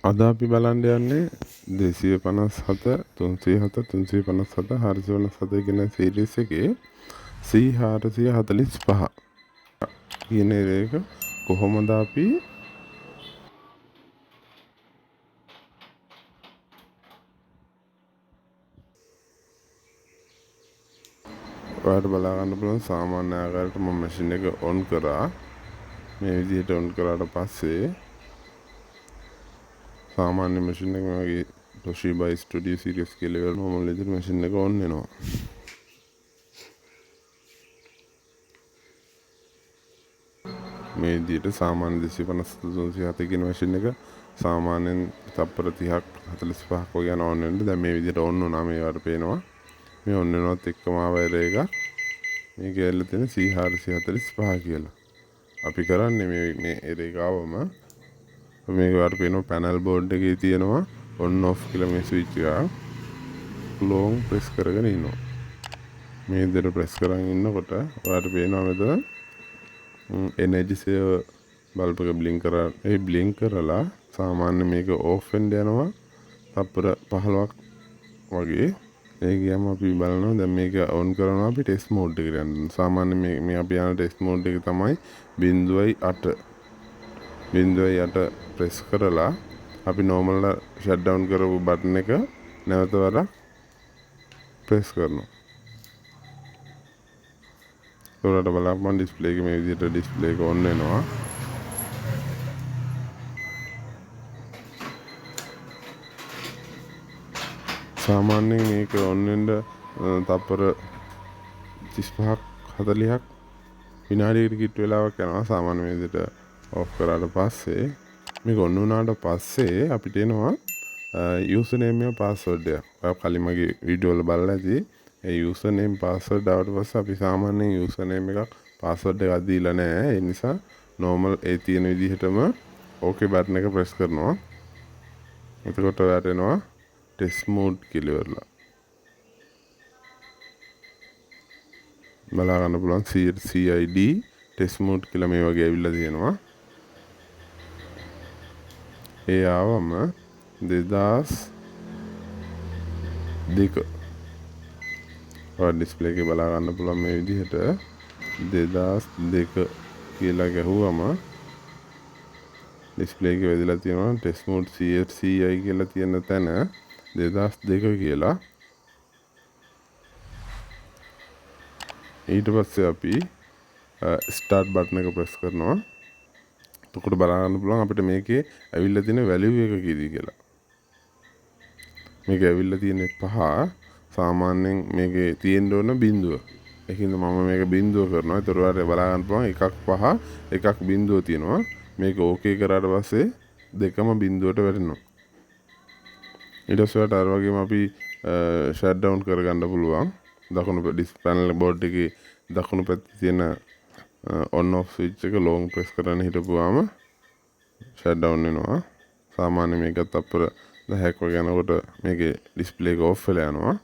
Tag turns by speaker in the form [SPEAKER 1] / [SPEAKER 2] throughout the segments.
[SPEAKER 1] අද අපි බලන්න යන්නේ 257 307 357 457 කියන සීරීස් එකේ C445 කියන එක කොහොමද අපි ඔයාලට බලා ගන්න පුළුවන් සාමාන්‍ය ආකාරයට මම මැෂින් එක ඔන් කරා මේ විදිහට ඔන් කරාට පස්සේ සාමාන්‍ය මැෂින් එක වගේ Toshiba Studio Series කියලා වල normal විදිහට මැෂින් එක ඔන් වෙනවා. මේ විදිහට සාමාන්‍ය 257 කියන මැෂින් එක සාමාන්‍යයෙන් තප්පර 30ක් 45ක් වගේ යන ඔන් වෙනද දැන් මේ විදිහට ඔන් වුණා මේ වල පේනවා. මේ ඔන් වෙනවත් එක්කම ආවයිර එක මේක ඇල්ල තියෙන C445 කියලා. අපි කරන්නේ මේ ඒක ආවම මේක වල පේන පැනල් බෝඩ් එකේ තියෙනවා on off කියලා මේ ස්විච් එක long press කරගෙන ඉන්නවා. මේ විදිහට press කරන් ඉන්නකොට ඔයාලට පේනවා මෙතන energy save බල්බ් එක blink කරලා සාමාන්‍ය මේක off වෙන්න යනවා තප්පර 15ක් වගේ. ඒ ගියම අපි බලනවා දැන් මේක on කරනවා අපි test mode එකට යන්න. සාමාන්‍ය මේ අපි යන test mode එක තමයි 0.8 press කරලා අපි normal shut down කරපු button එක නැවත වරක් press කරනවා. ඒකට බලන්න display එක මේ විදිහට display එක on වෙනවා. සාමාන්‍යයෙන් මේක on වෙන්න තප්පර 35ක් 40ක් විනාඩියකට කිට් වෙලාවක් යනවා. සාමාන්‍ය මේ විදිහට off කරාට පස්සේ මේක on වුණාට පස්සේ අපිට එනවා user name එක password එක. ඔය කලින් මගේ වීඩියෝ වල බලලා ඇති. ඒ user name password ආවට පස්සේ අපි සාමාන්‍යයෙන් user name එකක් password එකක් දීලා නැහැ. ඒ නිසා normal ඒ තියෙන විදිහටම okay button එක press කරනවා. එතකොට ඔයාලට එනවා test mode කියලා ඉවරලා. බලා ගන්න පුළුවන් CID test mode කියලා මේ වගේ ඇවිල්ලා තියෙනවා. ඒ ආවම 2002 ඔය ඩිස්ප්ලේ එකේ බලා ගන්න පුළුවන් මේ විදිහට 2002 කියලා ගහුවම ඩිස්ප්ලේ එකේ වැදිලා තියෙනවා test mode CI කියලා තියෙන තැන 2002 කියලා. ඊට පස්සේ අපි start button එක press කරනවා. එතකොට බලා ගන්න පුළුවන් අපිට මේකේ ඇවිල්ලා තියෙන value එක කීයද කියලා. මේක ඇවිල්ලා තියෙන්නේ 5. සාමාන්‍යයෙන් මේකේ තියෙන්න ඕන බිඳුව. ඒකින්ද මම මේක බිඳුව කරනවා. ඒතර ඔයාලට බලා ගන්න පුළුවන් 1 5 1 බිඳුව තියෙනවා. මේක ඕකේ කරාට පස්සේ දෙකම බිඳුවට වැටෙනවා. ඊට පස්සේ අර වගේම අපි shut down කරගන්න පුළුවන්. දකුණු panel board එකේ දකුණු පැත්තේ තියෙන on off switch එක long press කරගෙන හිටපුවාම shut down වෙනවා. සාමාන්‍ය මේක තප්පර 10ක් වගේ යනකොට මේකේ display එක off වෙලා යනවා.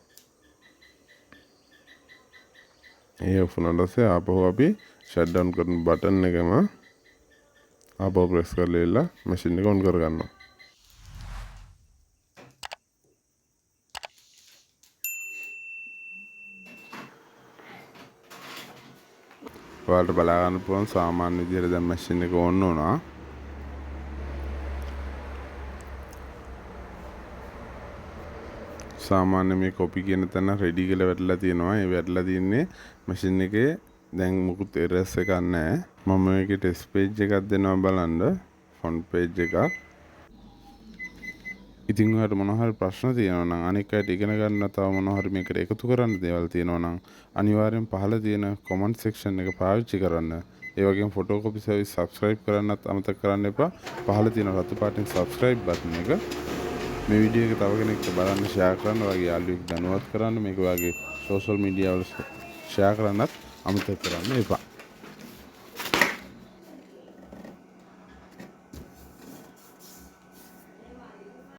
[SPEAKER 1] ඒ off වුණාට පස්සේ ආපහු අපි shut down කරන button එකම ආපහු press කරලා ඉල්ල machine එක on කරගන්නවා. ඔයාලට බලා ගන්න පුළුවන් සාමාන්‍ය විදිහට දැන් මැෂින් එක on වුණා. සාමාන්‍ය මේ කොපි කියන තැන රෙඩි කියලා වැටලා තියෙනවා. ඒ වැටලා තින්නේ මැෂින් එකේ දැන් මුකුත් errors එකක් නැහැ. මම මේකේ test page එකක් දෙනවා බලන්න. front page එකක්. ඉතින් ඔයාලට මොනවා හරි ප්‍රශ්න තියෙනවා නම් අනික් අයට ඉගෙන ගන්න තව මොනවා හරි මේකට එකතු කරන්න දේවල් තියෙනවා නම් අනිවාර්යෙන් පහළ තියෙන comment section එක පාවිච්චි කරන්න. ඒ වගේම photocopy service subscribe කරන්නත් අමතක කරන්න එපා. පහළ තියෙන රතු පාටින් subscribe button එක මේ වීඩියෝ එක තව කෙනෙක්ට බලන්න share කරන්න වගේ යාළුවෙක් දැනුවත් කරන්න මේක වගේ social media වල share කරන්නත් අමතක කරන්න එපා.